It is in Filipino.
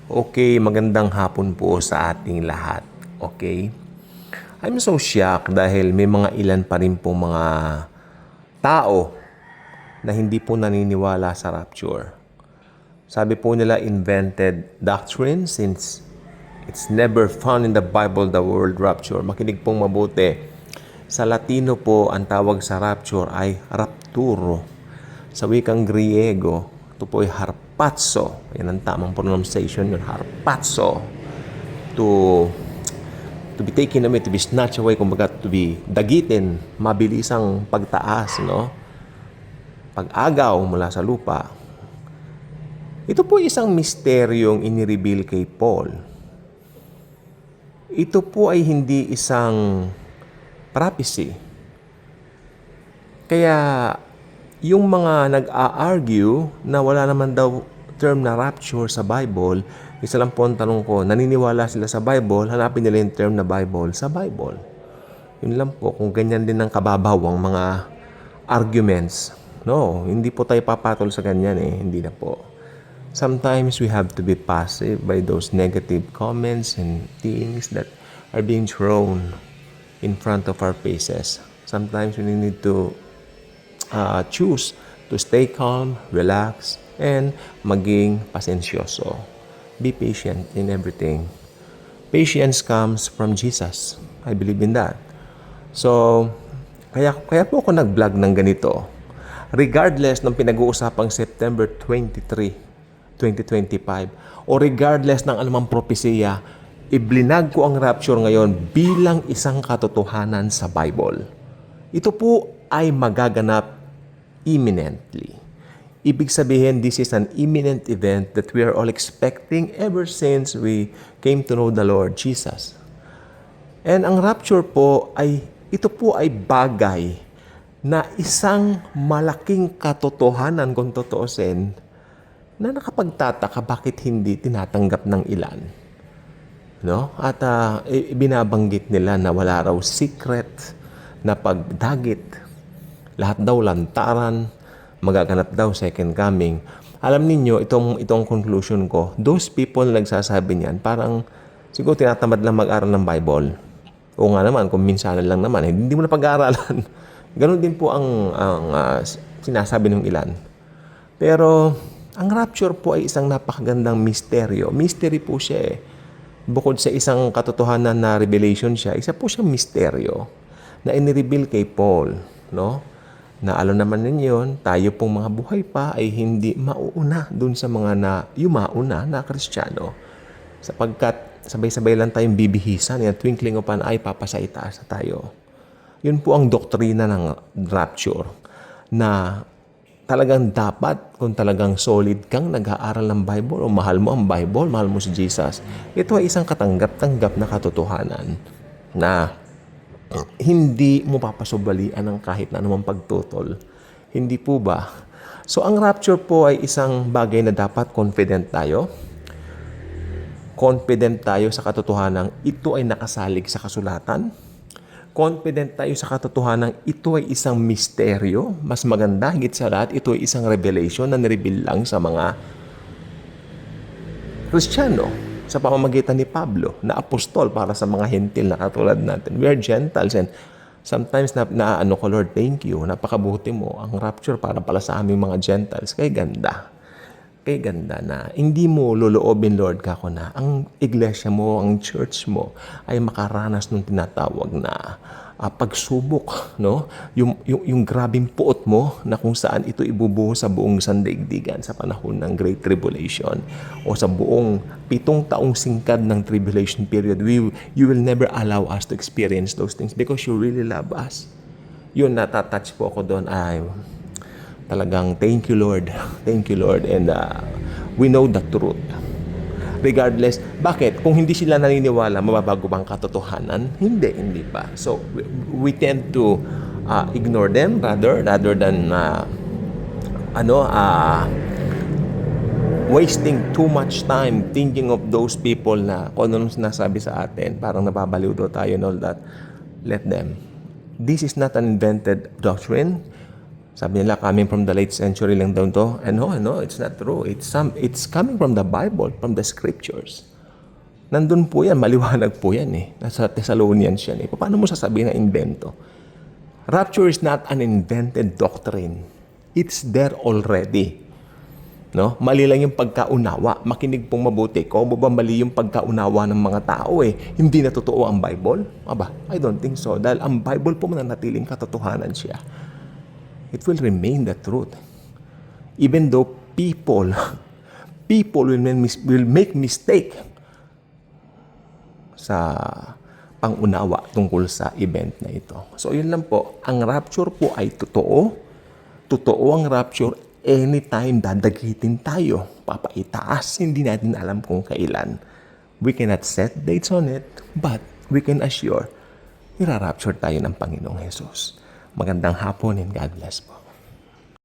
Okay, magandang hapon po sa ating lahat. Okay? I'm so shocked dahil may mga ilan pa rin po mga tao na hindi po naniniwala sa rapture. Sabi po nila invented doctrine since it's never found in the Bible the word rapture. Makinig pong mabuti. Sa Latino po, ang tawag sa rapture ay rapturo. Sa wikang Griego, ito po ay harpazo. Yan ang tamang pronunciation yun, harpazo. To be taken away, to be snatched away, kumbaga to be dagitin, mabilisang pagtaas, no? Pag-agaw mula sa lupa. Ito po isang misteryong inireveal kay Paul. Ito po ay hindi isang prophecy. Kaya yung mga nag-a-argue na wala naman daw term na rapture sa Bible, isa lang po ang tanong ko, naniniwala sila sa Bible, hanapin nila yung term na Bible sa Bible. Yun lang po, kung ganyan din ang kababaw ang mga arguments. No, hindi po tayo papatol sa ganyan hindi na po. Sometimes we have to be passive by those negative comments and things that are being thrown in front of our faces. Sometimes we need to choose to stay calm, relax, and maging pasensyoso. Be patient in everything. Patience comes from Jesus. I believe in that. So, kaya po ako nag-vlog ng ganito. Regardless ng pinag-uusapang September 23, 2025, o regardless ng anumang propesiya, iblinag ko ang rapture ngayon bilang isang katotohanan sa Bible. Ito po ay magaganap imminently. Ibig sabihin, this is an imminent event that we are all expecting ever since we came to know the Lord Jesus. And ang rapture po ito po ay bagay na isang malaking katotohanan kung totoosin na nakapagtataka bakit hindi tinatanggap ng ilan. No? At binabanggit nila na wala raw secret na pagdagit. Lahat daw lantaran, magaganap daw second coming. Alam ninyo, itong conclusion ko, those people na nagsasabi niyan, parang siguro tinatamad lang mag-aral ng Bible. O nga naman, kung minsanan lang naman, hindi mo na pag-aaralan. Ganon din po ang sinasabi ng ilan. Pero ang rapture po ay isang napakagandang misteryo. Mystery po siya Bukod sa isang katotohanan na revelation siya, isa po siyang misteryo na inireveal kay Paul, no? Na alam naman ninyo, tayo pong mga buhay pa ay hindi mauuna dun sa mga yumauna na Kristiyano. Sapagkat sabay-sabay lang tayong bibihisan, yung twinkling of an eye, papasaitaas na tayo. Yun po ang doktrina ng rapture na talagang dapat, kung talagang solid kang nag-aaral ng Bible o mahal mo ang Bible, mahal mo si Jesus, ito ay isang katanggap-tanggap na katotohanan na hindi mo papasubalian ng kahit na anumang pagtutol. Hindi po ba? So, ang rapture po ay isang bagay na dapat confident tayo. Confident tayo sa katotohanan ito ay nakasalig sa kasulatan. Confident tayo sa katotohanan ito ay isang misteryo. Mas maganda, higit sa lahat, ito ay isang revelation na nireveal lang sa mga Kristiyano sa pamamagitan ni Pablo na apostol para sa mga hentil na katulad natin. We are Gentiles and sometimes ano ko, Lord, thank you. Napakabuti mo. Ang rapture para pala sa aming mga Gentiles. Kay ganda na hindi mo loloobin, Lord, kako na ang iglesia mo, ang church mo ay makaranas ng tinatawag na pagsubok, no? Yung grabing puot mo na kung saan ito ibubuho sa buong sandaigdigan sa panahon ng Great Tribulation o sa buong 7 taong singkad ng tribulation period. You will never allow us to experience those things because you really love us. Yun, natatouch po ako doon ay talagang thank you Lord and we know the truth. Regardless, bakit? Kung hindi sila naniniwala, mababago bang katotohanan? Hindi pa. So, we tend to ignore them rather than wasting too much time thinking of those people na kung anong sinasabi sa atin, parang nababaliw daw tayo and all that. Let them. This is not an invented doctrine. Sabi nila, coming from the late century lang daw to. And no, it's not true. It's coming from the Bible, from the scriptures. Nandun po yan, maliwanag po yan eh. Nasa Thessalonians yan eh. Paano mo sasabihin na invento? Rapture is not an invented doctrine. It's there already. No? Mali lang yung pagkaunawa. Makinig pong mabuti. Kung ba mali yung pagkaunawa ng mga tao eh, hindi na totoo ang Bible? Aba, I don't think so. Dahil ang Bible po mananatiling katotohanan siya. It will remain the truth. Even though people will make mistake sa pangunawa tungkol sa event na ito. So, yun lang po. Ang rapture po ay totoo. Totoo ang rapture anytime dadagitin tayo. Papaitaas. Hindi natin alam kung kailan. We cannot set dates on it, but we can assure irarapture tayo ng Panginoong Jesus. Magandang hapon and God bless po.